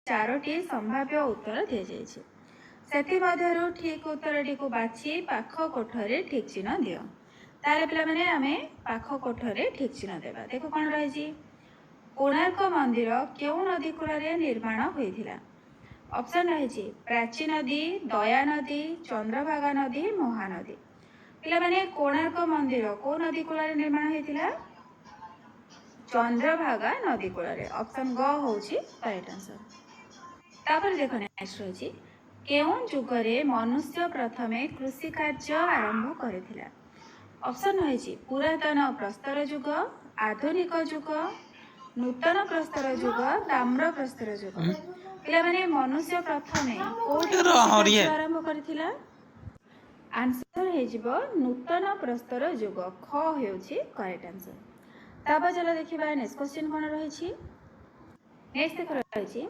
चारोटी संभाव्य उत्तर दि जाइए से ठीक उत्तर टी बाछि पाख कोठरे ठीक चिन्ह दियो तारे पिला माने आमे पाख कोठरे ठीक चिन्ह देबा देखो कोन रही कोणार्क मंदिर केउ नदी कूल निर्माण होइथिला ऑप्शन रही प्राची नदी दया नदी चंद्रभागा नदी महानदी पिला माने कोणार्क मंदिर को नदी कूल निर्माण होइथिला चंद्रभागा नदी कूल ऑप्शन ग होची राइट आंसर तापर देखो नेक्स्ट रही केउ जुगरे मनुष्य प्रथमे कृषि कार्य आरंभ करथिला ऑप्शन रही पुरातन प्रस्तर युग आधुनिक युग नूतन प्रस्तर युग ताम्र प्रस्तर युग पिला माने मनुष्य प्रथमे कोठी आरंभ करथिला आंसर हे जिवो नूतन प्रस्तर युग ख हेउची करेक्ट आंसर ताबा चलो देखिबा नेक्स्ट क्वेश्चन कोन रही छी नेक्स्ट देख रही छी